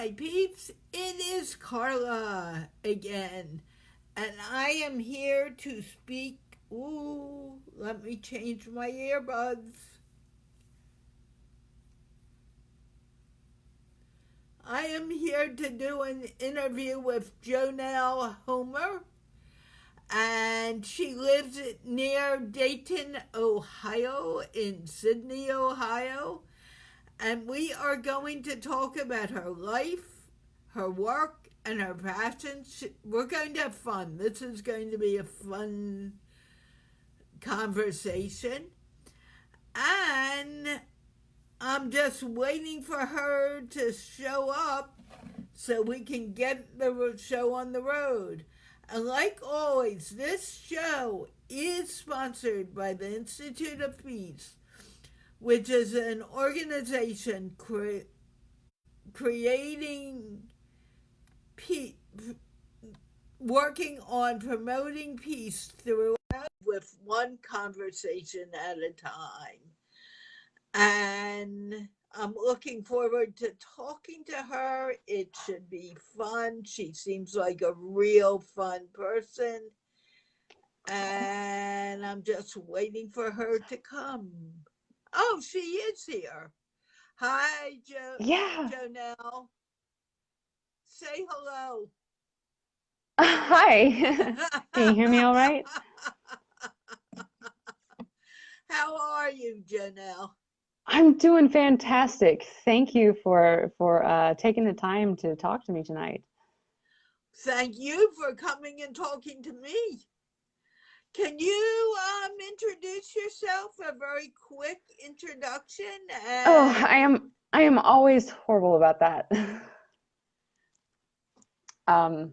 Hi, peeps. It is Carla again, and I am here to speak. Ooh, let me change my earbuds. I am here to do an interview with JoNell Homer, and she lives near Dayton, Ohio, in Sidney, Ohio. And we are going to talk about her life, her work, and her passions. We're going to have fun. This is going to be a fun conversation. And I'm just waiting for her to show up so we can get the show on the road. And like always, this show is sponsored by the Institute of Peace, which is an organization creating peace, working on promoting peace throughout with one conversation at a time. And I'm looking forward to talking to her. It should be fun. She seems like a real fun person. And I'm just waiting for her to come. Oh, she is here. Hi, Yeah. JoNell. Say hello. Hi. Can you hear me all right? How are you, JoNell? I'm doing fantastic. Thank you for taking the time to talk to me tonight. Thank you for coming and talking to me. Can you introduce yourself? A very quick introduction. Oh, And I am always horrible about that. Um,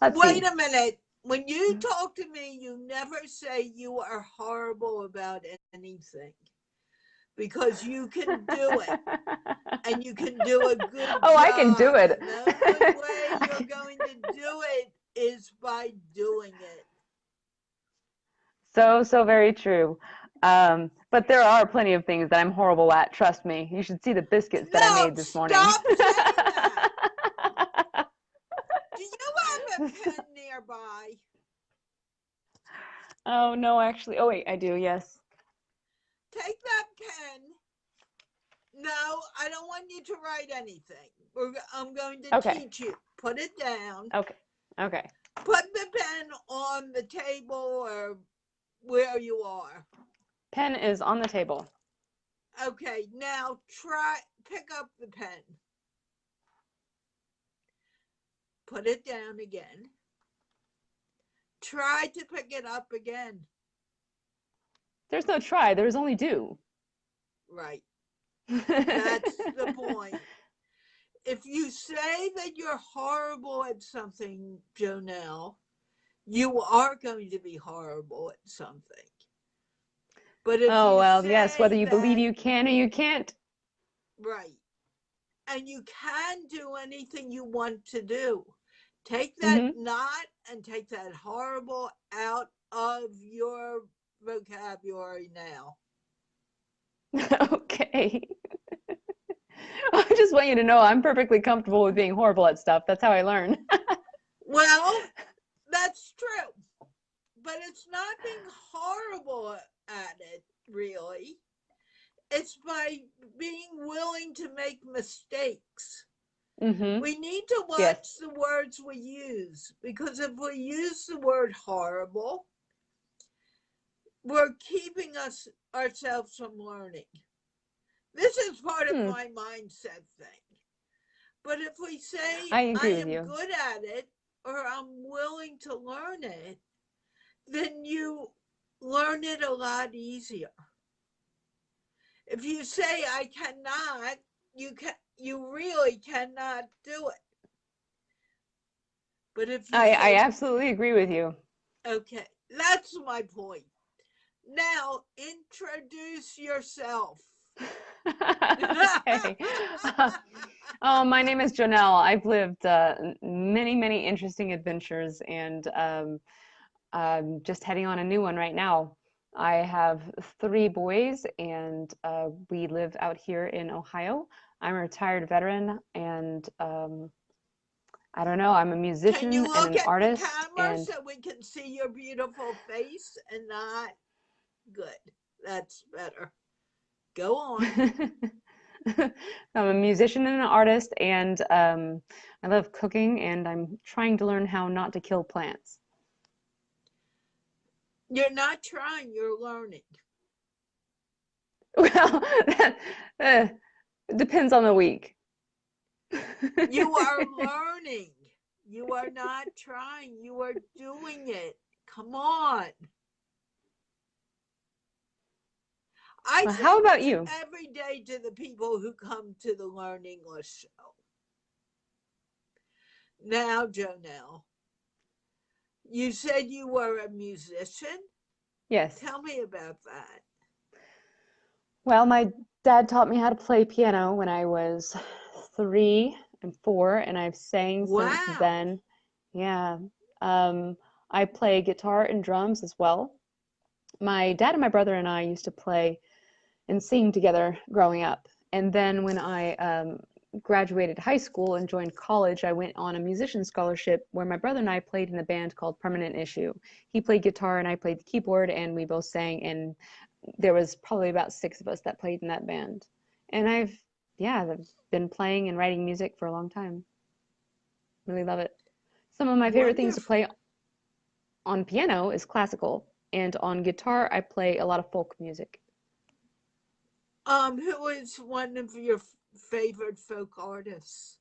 let's wait see. a minute. When you talk to me, you never say you are horrible about anything, because you can do it. And you can do a good Oh, I can do job. it. And the only way you're going to do it is by doing it. So very true. But there are plenty of things that I'm horrible at. Trust me. You should see the biscuits that I No, made this morning. stop saying that. Do you have a pen nearby? Oh no, actually. Oh wait, I do. Yes. Take that pen. No, I don't want you to write anything. I'm going to Okay. teach you. Put it down. Okay. Okay. Put the pen on the table or where you are. Pen is on the table. Okay, now pick up the pen. Put it down again. Try to pick it up again. There's no try, there's only do. Right. That's the point. If you say that you're horrible at something, JoNell, you are going to be horrible at something. But if Oh, you well, yes, whether say you believe that, you can or you can't. right, and you can do anything you want to do, take that Mm-hmm. not and take that horrible out of your vocabulary now. Okay. I just want you to know I'm perfectly comfortable with being horrible at stuff. That's how I learn. Well, that's true. But it's not being horrible at it, really. It's by being willing to make mistakes. Mm-hmm. We need to Yes. watch the words we use, because if we use the word horrible, we're keeping ourselves from learning. This is part of Hmm. my mindset thing. But if we say I I agree with am you. good at it or I'm willing to learn it, then you learn it a lot easier. If you say I cannot, you really cannot do it. But if you I say, absolutely agree with you. okay, that's my point. Now introduce yourself. Okay. Oh, my name is JoNell. I've lived many interesting adventures, and I'm just heading on a new one right now. I have three boys, and we live out here in Ohio. I'm a retired veteran, and I don't know, I'm a Can musician you and look an at the artist, camera and so we can see your beautiful face and not? Good. That's better. Go on. I'm a musician and an artist, and I love cooking, and I'm trying to learn how not to kill plants. You're not trying, you're learning. Well, uh, it depends on the week. You are learning. You are not trying, you are doing it. Come on. I Well, say how about this you? every day to the people who come to the Learn English show. Now, JoNell, you said you were a musician. Yes. Tell me about that. Well, my dad taught me how to play piano when I was 3 and 4, and I've sang since Wow. then. Yeah. Um, I play guitar and drums as well. My dad and my brother and I used to play and sing together growing up. And then when I graduated high school and joined college, I went on a musician scholarship where my brother and I played in a band called Permanent Issue. He played guitar and I played the keyboard, and we both sang, and there was probably about 6 of us that played in that band. And I've been playing and writing music for a long time. Really love it. Some of my favorite things to Wonderful. play on piano is classical, and on guitar I play a lot of folk music. Who is one of your favorite folk artists?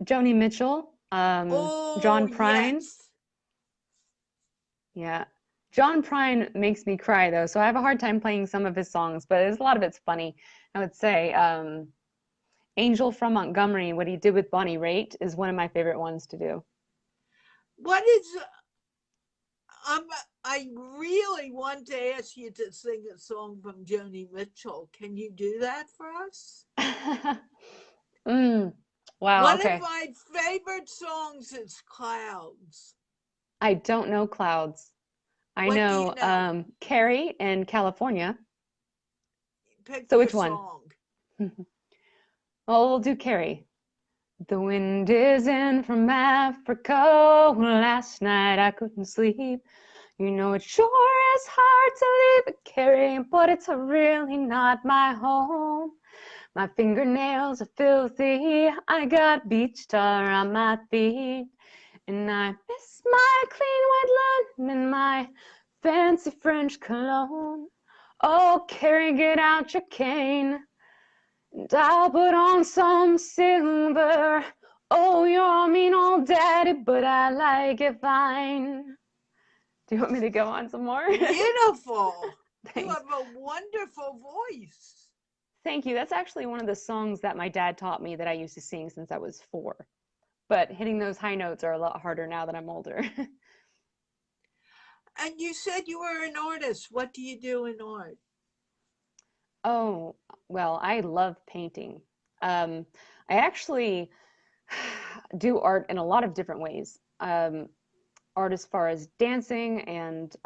Joni Mitchell, Oh, John Prine. yes. Yeah. John Prine makes me cry though, so I have a hard time playing some of his songs, but a lot of it's funny. I would say Angel from Montgomery, what he did with Bonnie Raitt, is one of my favorite ones to do. What is um I really want to ask you to sing a song from Joni Mitchell. Can you do that for us? mm, wow, One of okay. my favorite songs is Clouds. I don't know Clouds. I What do you know know? Carrie in California. Pick So your which one? song. Well, we'll do Carrie. The wind is in from Africa. Last night I couldn't sleep. You know it sure is hard to leave a Carrie, but it's really not my home. My fingernails are filthy. I got beach tar on my feet. And I miss my clean white linen and my fancy French cologne. Oh, Carrie, get out your cane, and I'll put on some silver. Oh, you're a mean old daddy, but I like it fine. Do you want me to go on some more? Beautiful. You Thanks. have a wonderful voice. Thank you. That's actually one of the songs that my dad taught me that I used to sing since I was 4. But hitting those high notes are a lot harder now that I'm older. And you said you were an artist. What do you do in art? Oh, well, I love painting. I actually do art in a lot of different ways. Art as far as dancing, and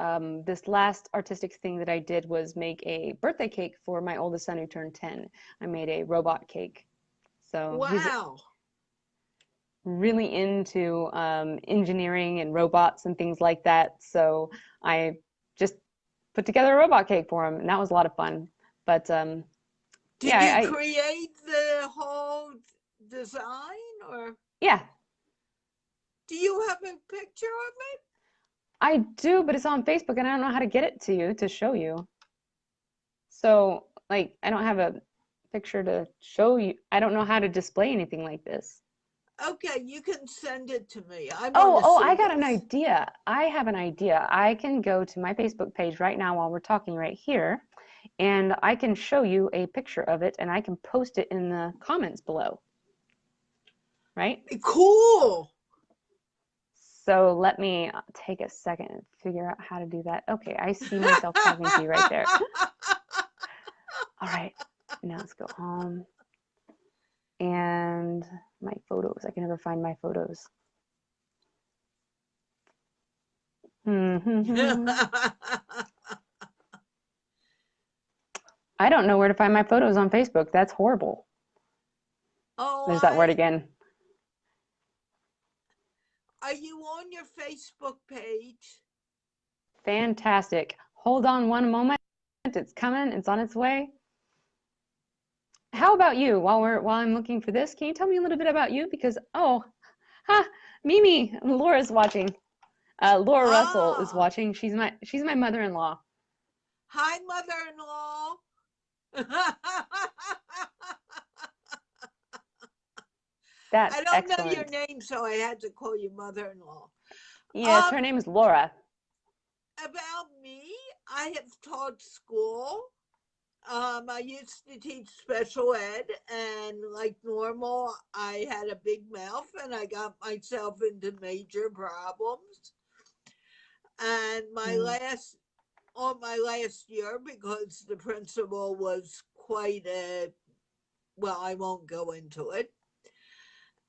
this last artistic thing that I did was make a birthday cake for my oldest son who turned 10. I made a robot cake. So he's Wow. really into engineering and robots and things like that. So I just put together a robot cake for him, and that was a lot of fun. But Did yeah, you create the whole design, or yeah, do you have a picture of it? I do, but it's on Facebook, and I don't know how to get it to you to show you. So like, I don't have a picture to show you. I don't know how to display anything like this. Okay, you can send it to me. I want Oh, to oh, I see got an this. idea. I have an idea. I can go to my Facebook page right now while we're talking right here, and I can show you a picture of it, and I can post it in the comments below, right? Cool. So let me take a second and figure out how to do that. Okay, I see myself talking to you right there. All right, now let's go home. And my photos. I can never find my photos. I don't know where to find my photos on Facebook. That's horrible. Oh, There's that word again. are you on your Facebook page? Fantastic. Hold on one moment. It's coming. It's on its way. How about you? While I'm looking for this, can you tell me a little bit about you? Because Mimi, Laura's watching. Laura Russell is watching. She's my mother-in-law. Hi, mother-in-law. That's I don't know your excellent. name, so I had to call you mother-in-law. Yes, her name is Laura. About me, I have taught school. I used to teach special ed, and like normal, I had a big mouth and I got myself into major problems. And my last year, because the principal was quite well, I won't go into it.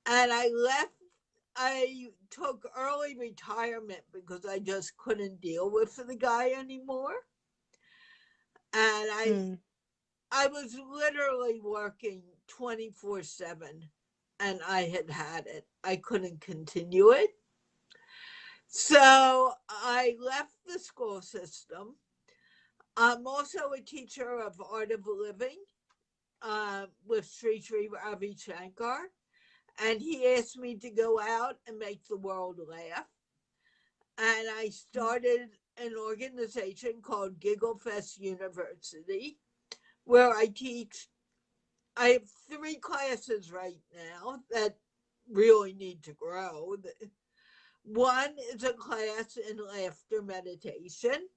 And I took early retirement because I just couldn't deal with the guy anymore. And I was literally working 24/7, and I had it. I couldn't continue it. So I left the school system. I'm also a teacher of Art of Living with Sri Sri Ravi Shankar. And he asked me to go out and make the world laugh. And I started an organization called Giggle Fest University, where I teach. I have 3 classes right now that really need to grow. One is a class in laughter meditation.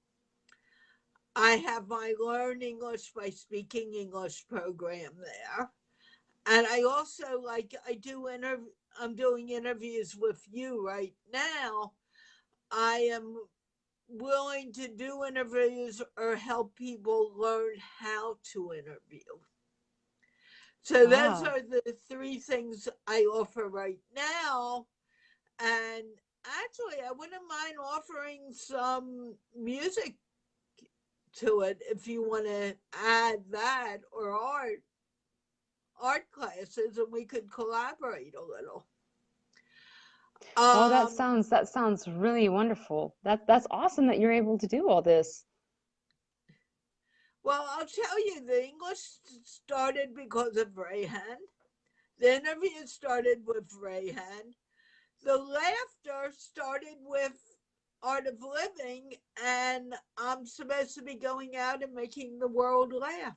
I have my Learn English by Speaking English program there. And I also I'm doing interviews with you right now. I am willing to do interviews or help people learn how to interview. So those are the 3 things I offer right now. And actually, I wouldn't mind offering some music to it if you want to add that, or art classes, and we could collaborate a little. That sounds really wonderful. That's awesome that you're able to do all this. Well, I'll tell you, the English started because of Rehan. The interview started with Rehan. The laughter started with Art of Living, and I'm supposed to be going out and making the world laugh.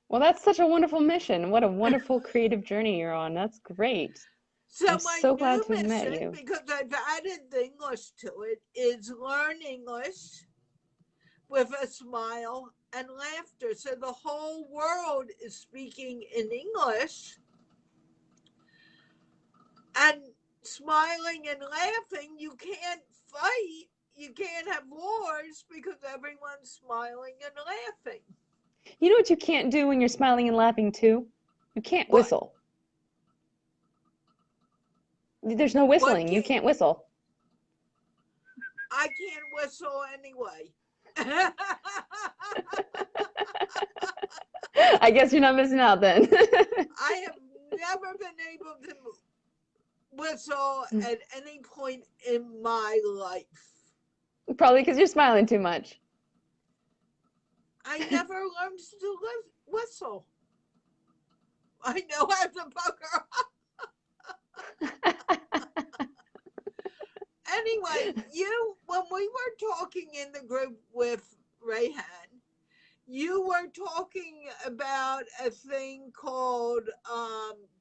Well, that's such a wonderful mission. What a wonderful creative journey you're on. That's great. So I'm my so glad new to have met mission, you. because I've added the English to it, is learn English with a smile and laughter. So the whole world is speaking in English, and smiling and laughing. You can't fight. You can't have wars because everyone's smiling and laughing. You know what you can't do when you're smiling and laughing too? You can't What? whistle. There's no whistling. You can't whistle. I can't whistle anyway. I guess you're not missing out then. I have never been able to whistle at any point in my life. Probably because you're smiling too much. I never learned to whistle. I know how to pucker up. Anyway, when we were talking in the group with Rehan, you were talking about a thing called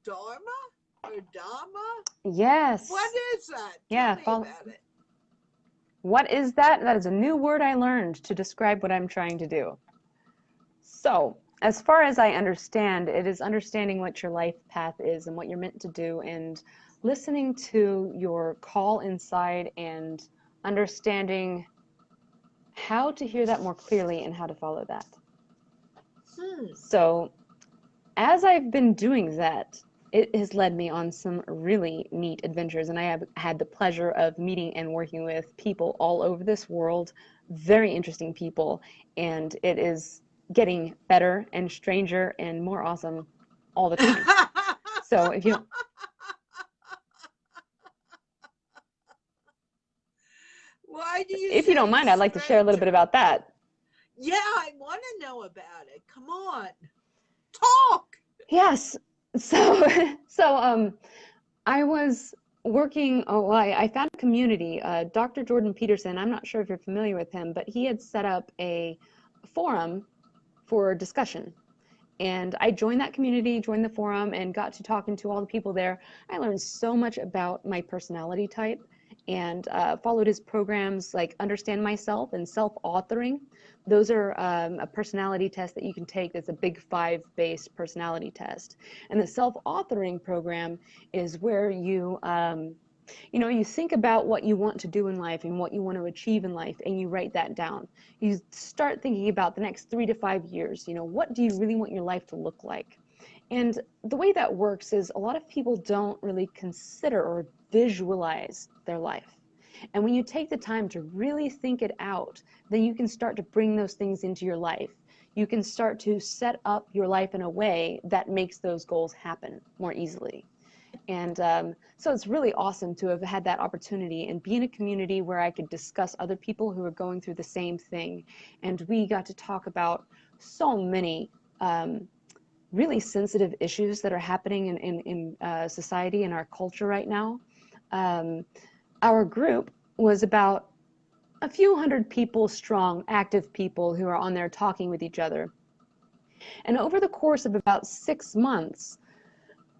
Dharma or Dhamma. Yes. What is that? Yeah, Tell me about it. What is that? That is a new word I learned to describe what I'm trying to do. So, as far as I understand, it is understanding what your life path is and what you're meant to do, and listening to your call inside and understanding how to hear that more clearly and how to follow that. So, as I've been doing that, it has led me on some really neat adventures, and I have had the pleasure of meeting and working with people all over this world, very interesting people, and it is getting better and stranger and more awesome all the time. So if you Why do you if you don't say mind, I'd like to share a little bit about that. Yeah, I want to know about it. Come on. Talk. Yes. So I was working, I found a community, Dr. Jordan Peterson. I'm not sure if you're familiar with him, but he had set up a forum for discussion. And I joined that community, joined the forum, and got to talking to all the people there. I learned so much about my personality type and followed his programs like Understand Myself and Self-Authoring. Those are a personality test that you can take that's a Big Five-based personality test. And the Self-Authoring program is where you think about what you want to do in life and what you want to achieve in life, and you write that down. You start thinking about the next 3 to 5 years. What do you really want your life to look like? And the way that works is a lot of people don't really consider or visualize their life. And when you take the time to really think it out, then you can start to bring those things into your life. You can start to set up your life in a way that makes those goals happen more easily. And so it's really awesome to have had that opportunity and be in a community where I could discuss other people who are going through the same thing. And we got to talk about so many really sensitive issues that are happening in society and our culture right now. Our group was about a few hundred people strong, active people who are on there talking with each other. And over the course of about 6 months,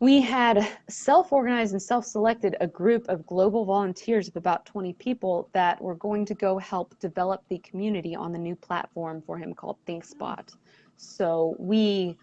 we had self-organized and self-selected a group of global volunteers of about 20 people that were going to go help develop the community on the new platform for him called ThinkSpot. So we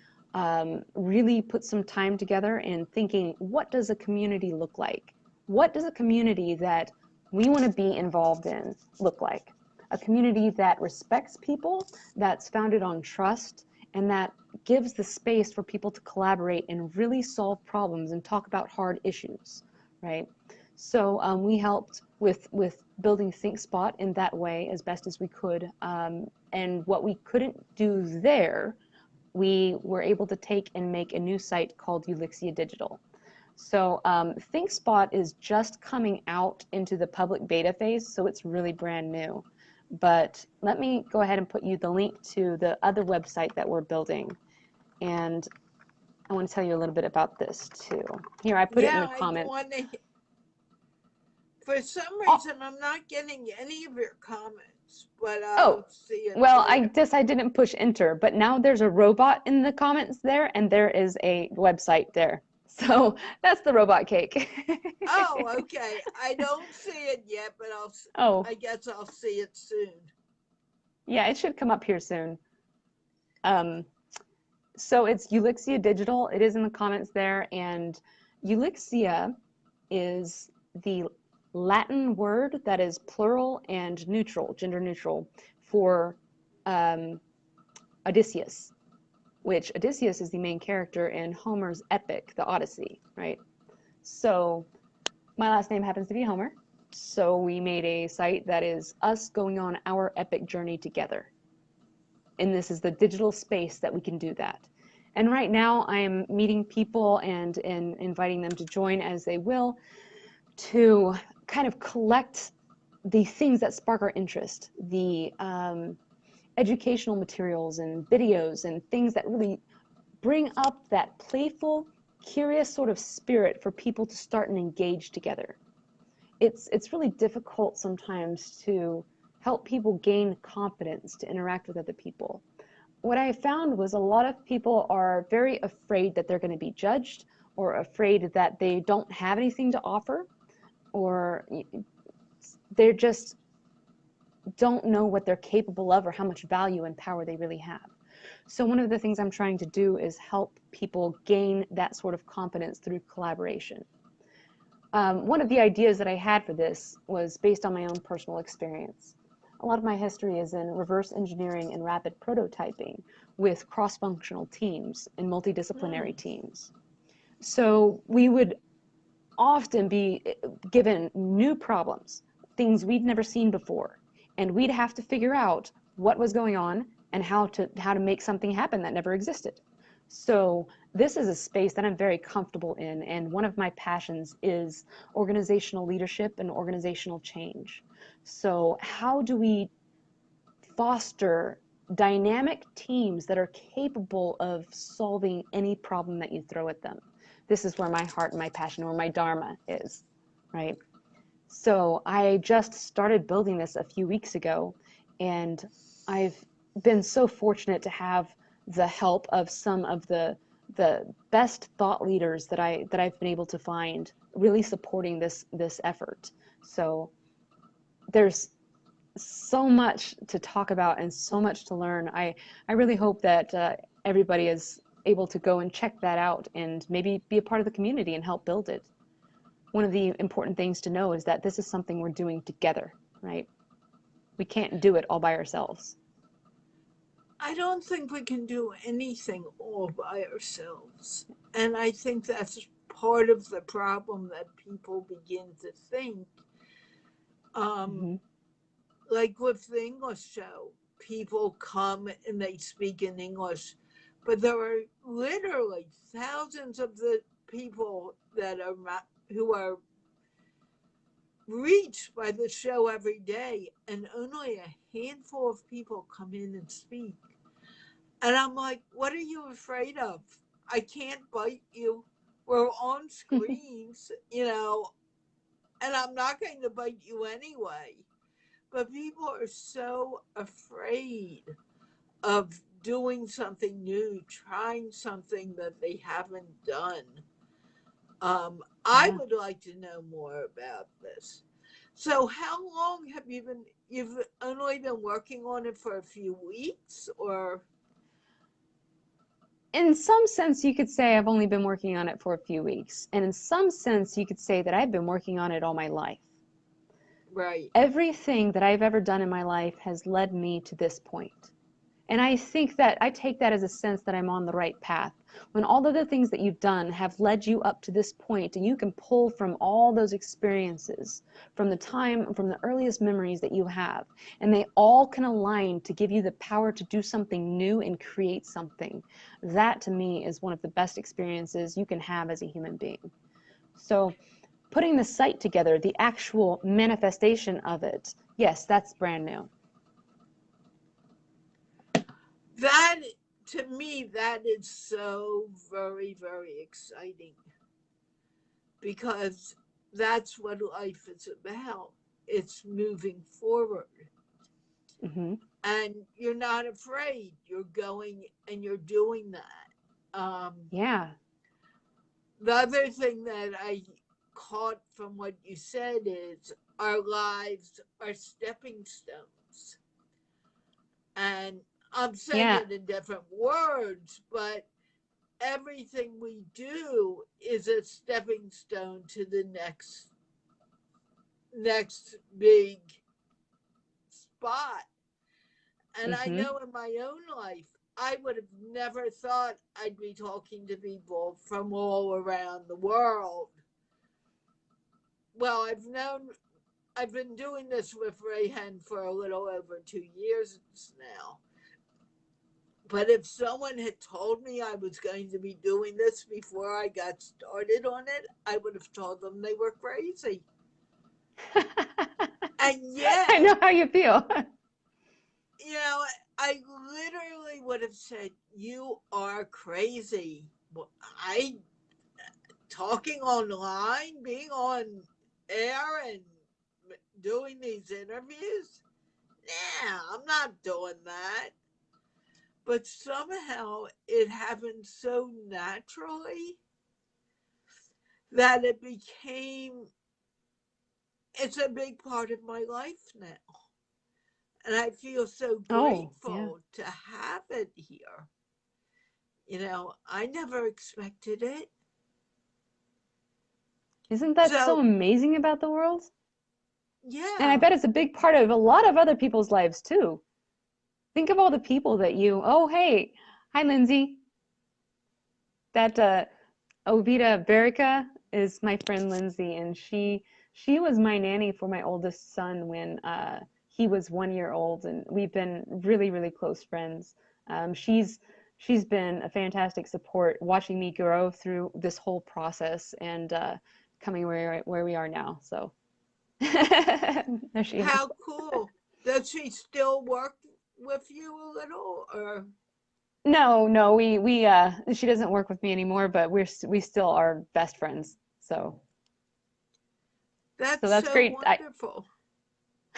really put some time together in thinking, what does a community look like? What does a community that we want to be involved in look like? A community that respects people, that's founded on trust, and that gives the space for people to collaborate and really solve problems and talk about hard issues, right? So we helped with building ThinkSpot in that way as best as we could. And what we couldn't do there, we were able to take and make a new site called Ulixia Digital. So ThinkSpot is just coming out into the public beta phase, so it's really brand new. But let me go ahead and put you the link to the other website that we're building. And I want to tell you a little bit about this too. Here, I put it in the comments. For some reason, I'm not getting any of your comments, but I'll see it. Well, I guess I didn't push enter, but now there's a robot in the comments there, and there is a website there. So that's the robot cake. Oh, okay. I don't see it yet, but I guess I'll see it soon. Yeah, it should come up here soon. So it's Ulixia Digital. It is in the comments there, and Ulixia is the Latin word that is plural and neutral, gender neutral, for Odysseus, which Odysseus is the main character in Homer's epic, the Odyssey, right? So my last name happens to be Homer, so we made a site that is us going on our epic journey together. And this is the digital space that we can do that. And right now I am meeting people and inviting them to join as they will to kind of collect the things that spark our interest, the educational materials and videos and things that really bring up that playful, curious sort of spirit for people to start and engage together. It's really difficult sometimes to help people gain confidence to interact with other people. What I found was a lot of people are very afraid that they're going to be judged, or afraid that they don't have anything to offer, or they just don't know what they're capable of or how much value and power they really have. So one of the things I'm trying to do is help people gain that sort of confidence through collaboration. One of the ideas that I had for this was based on my own personal experience. A lot of my history is in reverse engineering and rapid prototyping with cross-functional teams and multidisciplinary teams. So we would often be given new problems, things we'd never seen before, and we'd have to figure out what was going on and how to make something happen that never existed. So this is a space that I'm very comfortable in, and one of my passions is organizational leadership and organizational change. So how do we foster dynamic teams that are capable of solving any problem that you throw at them? This is where my heart and my passion, where my dharma is, right? So I just started building this a few weeks ago, and I've been so fortunate to have the help of some of the best thought leaders that I've been able to find really supporting this effort. So there's so much to talk about and so much to learn. I really hope that everybody is able to go and check that out and maybe be a part of the community and help build it. One of the important things to know is that this is something we're doing together, right? We can't do it all by ourselves. I don't think we can do anything all by ourselves. And I think that's part of the problem that people begin to think. Mm-hmm. Like with the English show, people come and they speak in English, but there are literally thousands of the people that are who are reached by the show every day, and only a handful of people come in and speak. And I'm like, what are you afraid of? I can't bite you. We're on screens, and I'm not going to bite you anyway. But people are so afraid of doing something new, trying something that they haven't done. I would like to know more about this. So how long have you've only been working on it for a few weeks, or? In some sense, you could say I've only been working on it for a few weeks. And in some sense, you could say that I've been working on it all my life. Right. Everything that I've ever done in my life has led me to this point. And I think that I take that as a sense that I'm on the right path. When all of the things that you've done have led you up to this point, and you can pull from all those experiences, from the earliest memories that you have, and they all can align to give you the power to do something new and create something. That to me is one of the best experiences you can have as a human being. So putting the site together, the actual manifestation of it, yes, that's brand new. That, to me, that is so very, very exciting, because that's what life is about. It's moving forward. Mm-hmm. And you're not afraid. You're going and you're doing that. Yeah. The other thing that I caught from what you said is our lives are stepping stones. And I'm saying Yeah. it in different words, but everything we do is a stepping stone to the next big spot. And I Mm-hmm. know in my own life, I would have never thought I'd be talking to people from all around the world. Well, I've been doing this with Rehan for a little over 2 years now. But if someone had told me I was going to be doing this before I got started on it, I would have told them they were crazy. And yet, I know how you feel. I literally would have said, "You are crazy." I talking online, being on air, and doing these interviews. Nah, I'm not doing that. But somehow it happened so naturally that it's a big part of my life now. And I feel so Oh, yeah. grateful to have it here. I never expected it. Isn't that so So, amazing about the world? And I yeah, bet it's a big part of a lot of other people's lives too. Think of all the people that oh, hey, hi, Lindsay. That Ovita Berica is my friend Lindsay, and she was my nanny for my oldest son when he was 1 year old, and we've been really, really close friends. She's she's been a fantastic support, watching me grow through this whole process and coming where we are now. So there she is. How cool. Does she still work with you a little, or? No, we she doesn't work with me anymore, but we still are best friends. So That's that's so great. wonderful.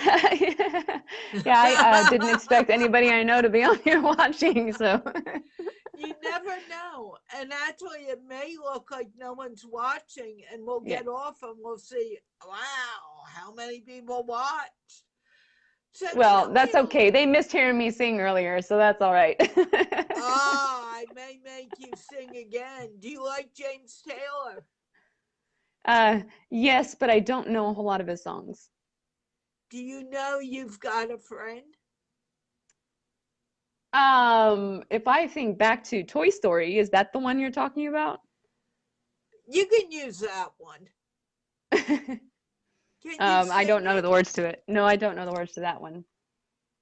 Yeah, I didn't expect anybody I know to be on here watching, so You never know. And actually, it may look like no one's watching, and we'll yeah. get off and we'll see, wow, how many people watch? So Well, tell me, that's okay. They missed hearing me sing earlier, so that's all right. I may make you sing again. Do you like James Taylor? Yes, but I don't know a whole lot of his songs. Do you know You've Got a Friend? If I think back to Toy Story, is that the one you're talking about? You can use that one. Can you I sing don't know it? the words to it. No, I don't know the words to that one.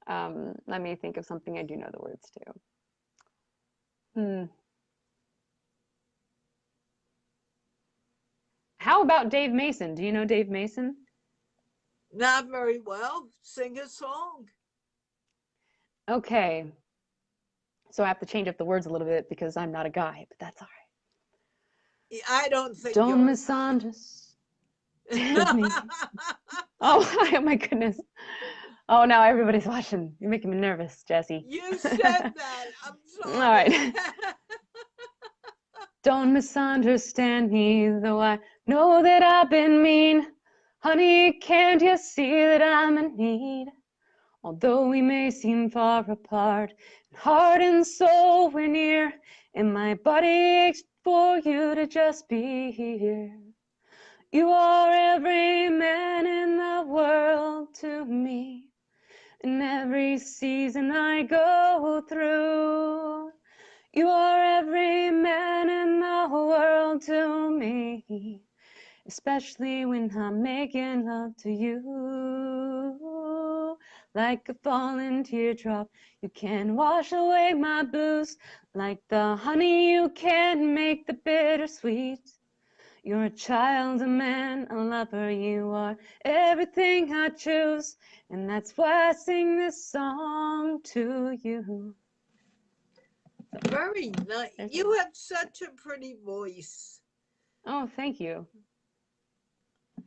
Let me think of something I do know the words to. How about Dave Mason? Do you know Dave Mason? Not very well. Sing a song. Okay. So I have to change up the words a little bit because I'm not a guy, but that's all right. I don't think Don't you're. misunderstand me. Oh my goodness. Oh, now everybody's watching. You're making me nervous, Jessie. You said that. I'm sorry. All right. Don't misunderstand me, though I know that I've been mean. Honey, can't you see that I'm in need? Although we may seem far apart, heart and soul we're near, and my body aches for you to just be here. You are every man in the world to me, in every season I go through. You are every man in the world to me, especially when I'm making love to you. Like a falling teardrop, you can wash away my blues. Like the honey, you can make the bittersweet. You're a child, a man, a lover. You are everything I choose, and that's why I sing this song to you. Very nice. You have such a pretty voice. Oh, thank you.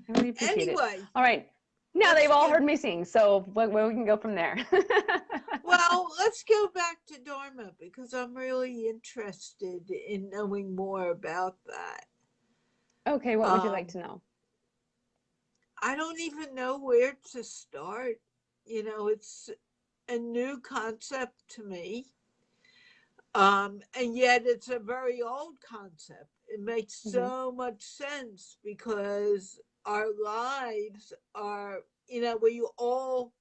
I really appreciate it. Anyway. All right. Now they've all heard me sing, so we can go from there. Well, let's go back to Dharma because I'm really interested in knowing more about that. Okay, what would you like to know? I don't even know where to start. It's a new concept to me. And yet it's a very old concept. It makes so much sense because our lives are, we all,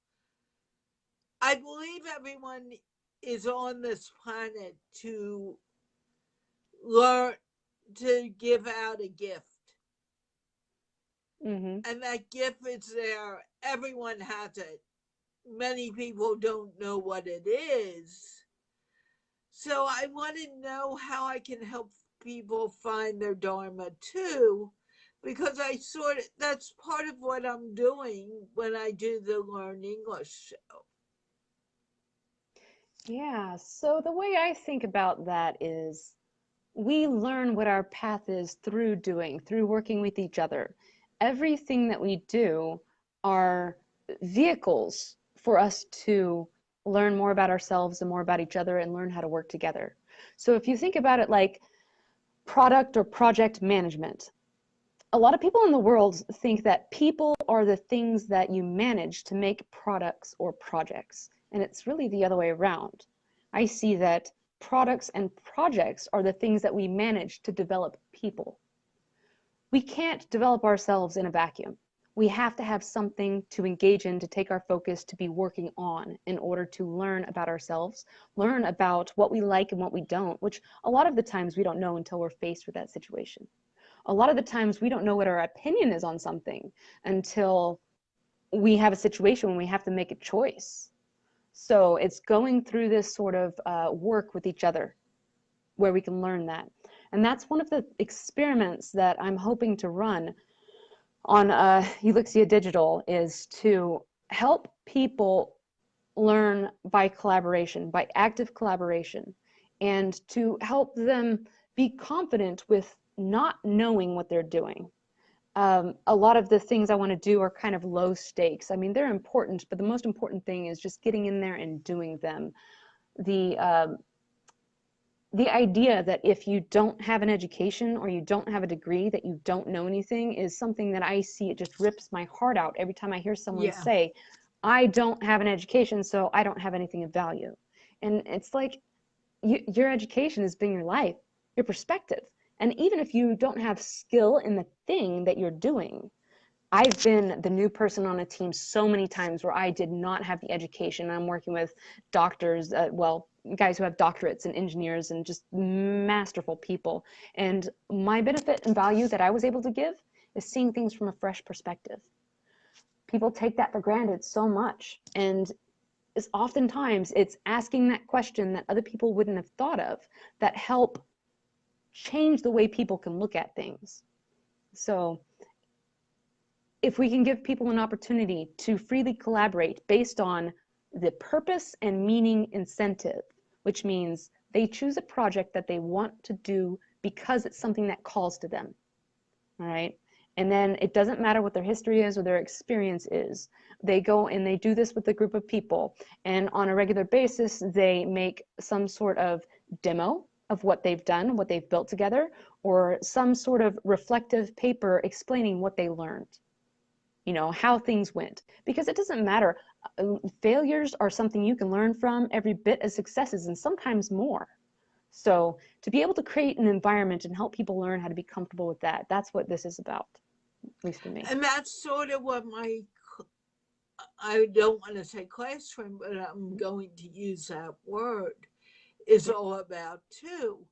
I believe everyone is on this planet to learn to give out a gift. And that gift is there. Everyone has it. Many people don't know what it is. So I want to know how I can help people find their Dharma too, because that's part of what I'm doing when I do the Learn English show. Yeah, so the way I think about that is we learn what our path is through working with each other. Everything that we do are vehicles for us to learn more about ourselves and more about each other and learn how to work together. So if you think about it like product or project management, a lot of people in the world think that people are the things that you manage to make products or projects, and it's really the other way around. I see that products and projects are the things that we manage to develop people. We can't develop ourselves in a vacuum. We have to have something to engage in, to take our focus, to be working on in order to learn about ourselves, learn about what we like and what we don't, which a lot of the times we don't know until we're faced with that situation. A lot of the times we don't know what our opinion is on something until we have a situation when we have to make a choice. So it's going through this sort of work with each other where we can learn that. And that's one of the experiments that I'm hoping to run on Elixia Digital, is to help people learn by collaboration, by active collaboration, and to help them be confident with not knowing what they're doing. A lot of the things I want to do are kind of low stakes. I mean, they're important, but the most important thing is just getting in there and doing them. The idea that if you don't have an education or you don't have a degree, that you don't know anything, is something that I see. It just rips my heart out every time I hear someone say, I don't have an education, so I don't have anything of value. And it's like, your education has been your life, your perspective. And even if you don't have skill in the thing that you're doing, I've been the new person on a team so many times where I did not have the education. I'm working with doctors, guys who have doctorates and engineers and just masterful people. And my benefit and value that I was able to give is seeing things from a fresh perspective. People take that for granted so much. And oftentimes it's asking that question that other people wouldn't have thought of that help change the way people can look at things. So if we can give people an opportunity to freely collaborate based on the purpose and meaning incentive, which means they choose a project that they want to do because it's something that calls to them, all right? And then it doesn't matter what their history is or their experience is. They go and they do this with a group of people, and on a regular basis, they make some sort of demo of what they've done, what they've built together, or some sort of reflective paper explaining what they learned, how things went. Because it doesn't matter. Failures are something you can learn from every bit as successes, and sometimes more. So to be able to create an environment and help people learn how to be comfortable with that, that's what this is about, at least for me. And that's sort of what I don't want to say classroom, but I'm going to use that word, is all about too.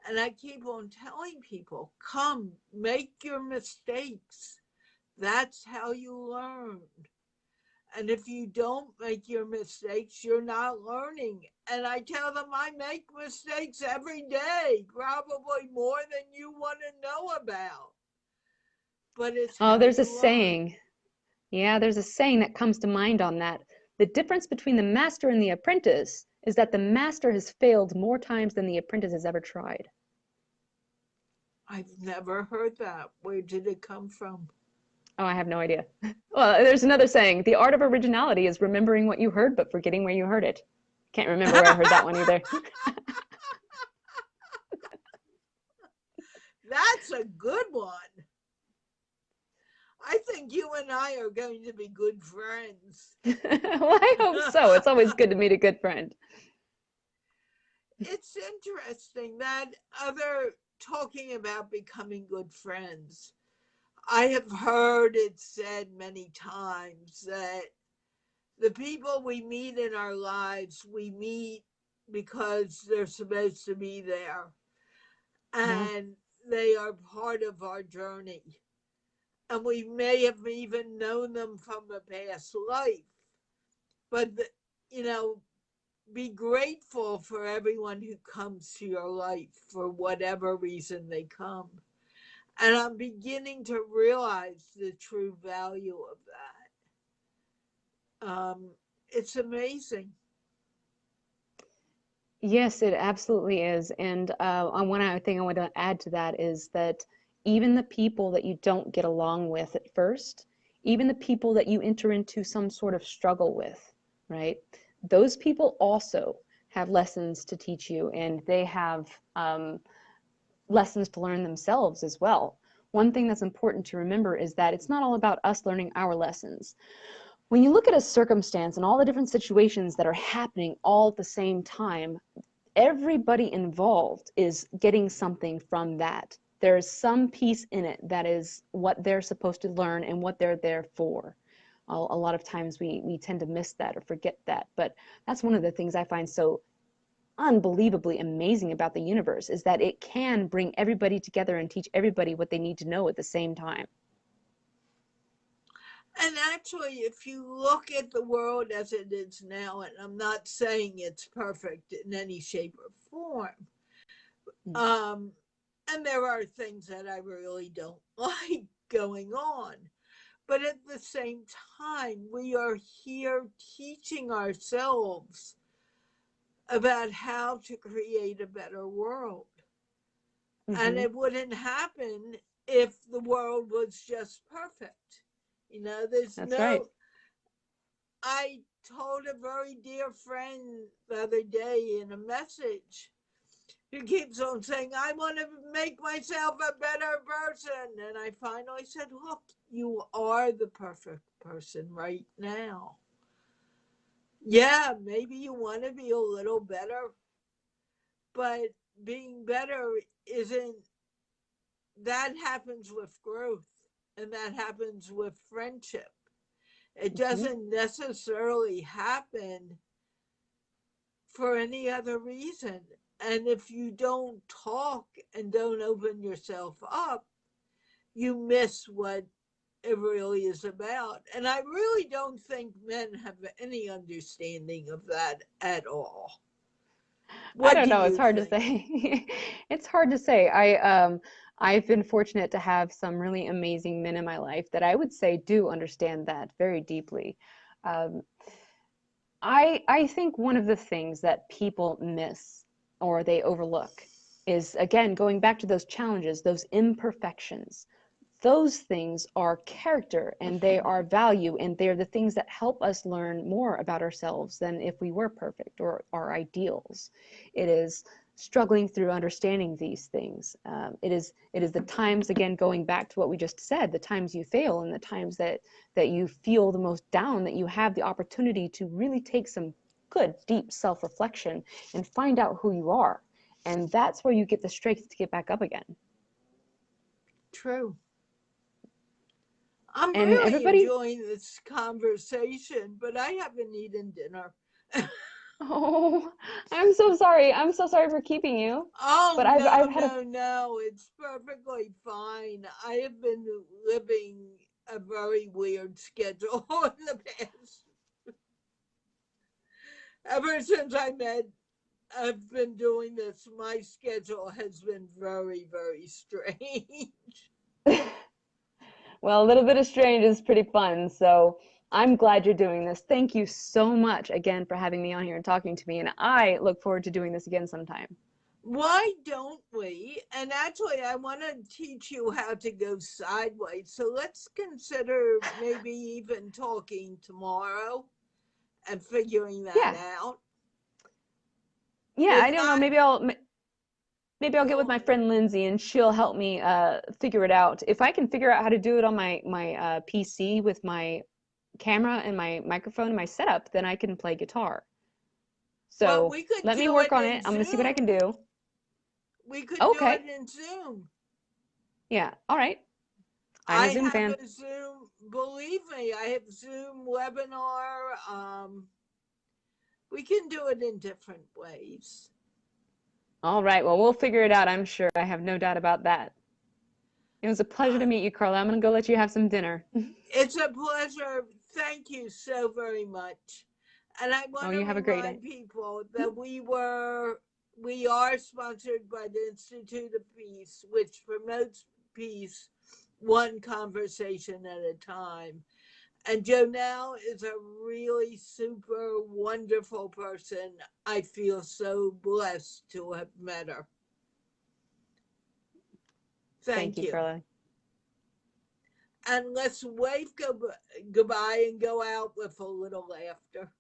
And I keep on telling people, come, make your mistakes. That's how you learn. And if you don't make your mistakes, you're not learning. And I tell them I make mistakes every day, probably more than you want to know about. But it's there's a saying. Yeah, there's a saying that comes to mind on that. The difference between the master and the apprentice is that the master has failed more times than the apprentice has ever tried. I've never heard that. Where did it come from? Oh, I have no idea. Well, there's another saying. The art of originality is remembering what you heard, but forgetting where you heard it. Can't remember where I heard that one either. That's a good one. I think you and I are going to be good friends. Well, I hope so. It's always good to meet a good friend. It's interesting that talking about becoming good friends, I have heard it said many times that the people we meet in our lives, we meet because they're supposed to be there. And they are part of our journey. And we may have even known them from a past life. But, be grateful for everyone who comes to your life for whatever reason they come. And I'm beginning to realize the true value of that. It's amazing. Yes, it absolutely is. And one thing I want to add to that is that even the people that you don't get along with at first, even the people that you enter into some sort of struggle with, right? Those people also have lessons to teach you, and they have lessons to learn themselves as well. One thing that's important to remember is that it's not all about us learning our lessons. When you look at a circumstance and all the different situations that are happening all at the same time, everybody involved is getting something from that. There's some piece in it that is what they're supposed to learn and what they're there for. A lot of times we tend to miss that or forget that, but that's one of the things I find so unbelievably amazing about the universe, is that it can bring everybody together and teach everybody what they need to know at the same time. And actually, if you look at the world as it is now, and I'm not saying it's perfect in any shape or form, Um, and there are things that I really don't like going on. But at the same time, we are here teaching ourselves about how to create a better world. And Mm-hmm. it wouldn't happen if the world was just perfect. You know, there's That's right. no, I told a very dear friend the other day in a message who keeps on saying, I want to make myself a better person. And I finally said, look, you are the perfect person right now. Yeah, maybe you want to be a little better, but being better isn't, that happens with growth and that happens with friendship. It Mm-hmm. doesn't necessarily happen for any other reason. And if you don't talk and don't open yourself up, you miss what it really is about. And I really don't think men have any understanding of that at all. I What don't do know. It's you hard to think? say. It's hard to say. I've been fortunate to have some really amazing men in my life that I would say do understand that very deeply. Um, I think one of the things that people miss or they overlook is, again, going back to those challenges, those imperfections. Those things are character and they are value, and they're the things that help us learn more about ourselves than if we were perfect or our ideals. It is struggling through understanding these things. It is the times, again, going back to what we just said, the times you fail and the times that you feel the most down, that you have the opportunity to really take some good deep self-reflection and find out who you are, and that's where you get the strength to get back up again. True. I'm And really everybody, enjoying this conversation, but I haven't eaten dinner. oh, I'm so sorry. I'm so sorry for keeping you. Oh, But no, I've had a no, no. It's perfectly fine. I have been living a very weird schedule in the past. Ever since I've been doing this, my schedule has been very, very strange. well, a little bit of strange is pretty fun. So I'm glad you're doing this. Thank you so much again for having me on here and talking to me. And I look forward to doing this again sometime. Why don't we? And actually, I want to teach you how to go sideways. So let's consider maybe even talking tomorrow and figuring that Yeah. out. Yeah, If I don't know. not, Maybe I'll get go with my on. friend Lindsay and she'll help me figure it out. If I can figure out how to do it on my PC with my camera and my microphone and my setup, then I can play guitar. Well, So we could let me do work it on in it. I'm gonna see what I can Zoom. do. We could do it Okay. in Zoom. Yeah. All right. I'm I a Zoom have fan. a Zoom, believe me, I have Zoom webinar. We can do it in different ways. All right. Well, we'll figure it out, I'm sure. I have no doubt about that. It was a pleasure Uh, to meet you, Carla. I'm gonna go let you have some dinner. it's a pleasure. Thank you so very much. And I Oh, want to you have a great remind day. people that we are sponsored by the Institute of Peace, which promotes peace one conversation at a time. And JoNell is a really super wonderful person. I feel so blessed to have met her. Thank Thank you, you. Carla. And let's wave goodbye and go out with a little laughter.